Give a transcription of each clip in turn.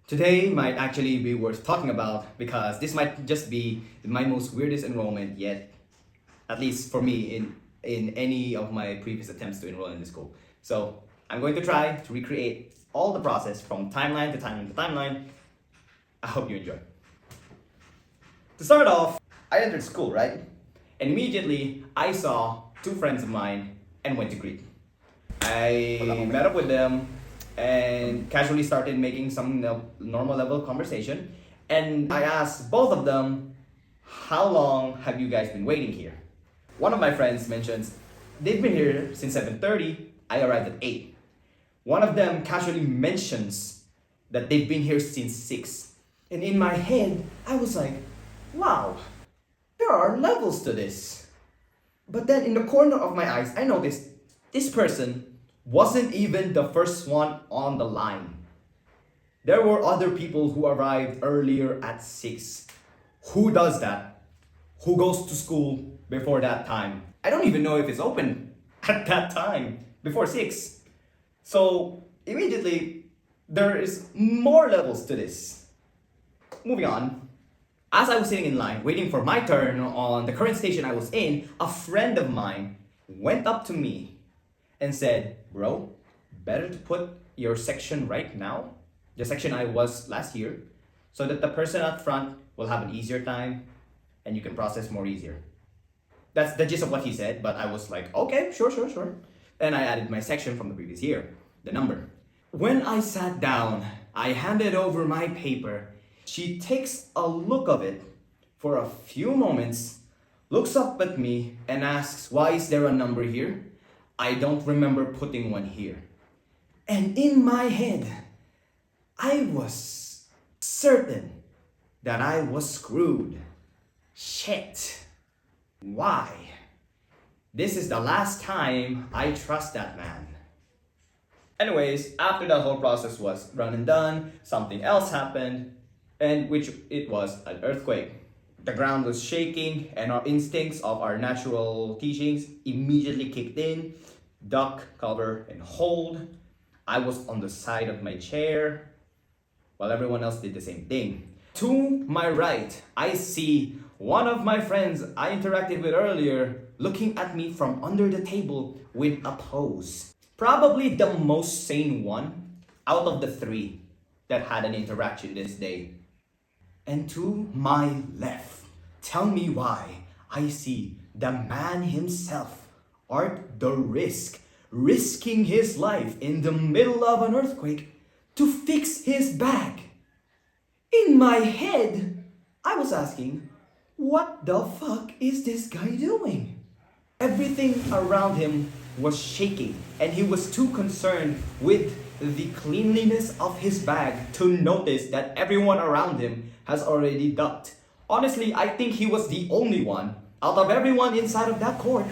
Today might actually be worth talking about because this might just be my most weirdest enrollment yet, at least for me in any of my previous attempts to enroll in the school. So I'm going to try to recreate all the process from timeline to timeline to timeline. I hope you enjoy. To start off, I entered school, right? And immediately I saw two friends of mine and went to greet. I met up with them and casually started making some normal level conversation. And I asked both of them, how long have you guys been waiting here? One of my friends mentions, they've been here since 7:30, I arrived at 8. One of them casually mentions that they've been here since 6. And in my head, I was like, wow, there are levels to this. But then in the corner of my eyes, I noticed this person wasn't even the first one on the line. There were other people who arrived earlier at 6. Who does that? Who goes to school before that time? I don't even know if it's open at that time, before 6. So immediately, there is more levels to this. Moving on. As I was sitting in line, waiting for my turn on the current station I was in, a friend of mine went up to me and said, bro, better to put your section right now, the section I was last year, so that the person up front will have an easier time and you can process more easier. That's the gist of what he said, but I was like, okay, sure. And I added my section from the previous year, the number. When I sat down, I handed over my paper. She takes a look of it for a few moments, looks up at me and asks, why is there a number here? I don't remember putting one here. And in my head, I was certain that I was screwed. Shit. Why? This is the last time I trust that man. Anyways, after that whole process was run and done, something else happened, and which it was an earthquake. The ground was shaking and our instincts of our natural teachings immediately kicked in. Duck, cover, and hold. I was on the side of my chair while everyone else did the same thing. To my right, I see one of my friends I interacted with earlier looking at me from under the table with a pose. Probably the most sane one out of the 3 that had an interaction this day. And to my left, tell me why I see the man himself, Art the Risk, risking his life in the middle of an earthquake to fix his bag. In my head, I was asking, what the fuck is this guy doing? Everything around him was shaking and he was too concerned with the cleanliness of his bag to notice that everyone around him has already ducked. Honestly, I think he was the only one out of everyone inside of that court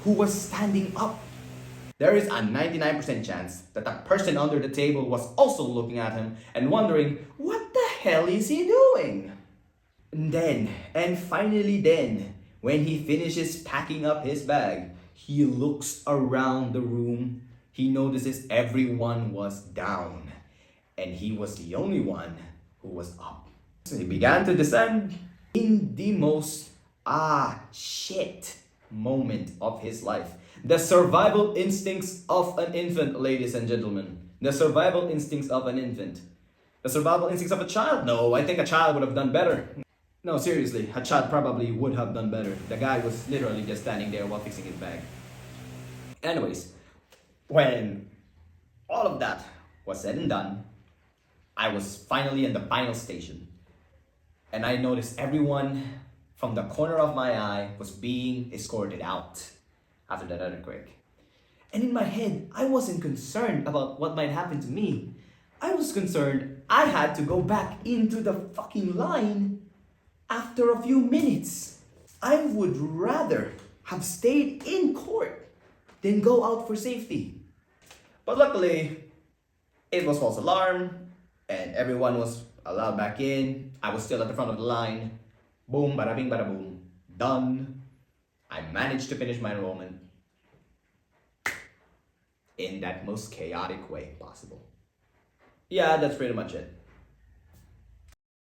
who was standing up. There is a 99% chance that the person under the table was also looking at him and wondering, what the hell is he doing? And finally then, when he finishes packing up his bag, he looks around the room. He notices everyone was down and he was the only one who was up. So he began to descend in the most shit moment of his life. The survival instincts of an infant, ladies and gentlemen. The survival instincts of an infant. The survival instincts of a child? No, I think a child would have done better. No, seriously, a child probably would have done better. The guy was literally just standing there while fixing his bag. Anyways, when all of that was said and done, I was finally in the final station. And I noticed everyone from the corner of my eye was being escorted out after that earthquake. And in my head, I wasn't concerned about what might happen to me. I was concerned I had to go back into the fucking line after a few minutes. I would rather have stayed in court than go out for safety. But luckily, it was false alarm and everyone was allowed back in. I was still at the front of the line. Boom, bada bing, bada boom. Done. I managed to finish my enrollment in that most chaotic way possible. Yeah, that's pretty much it.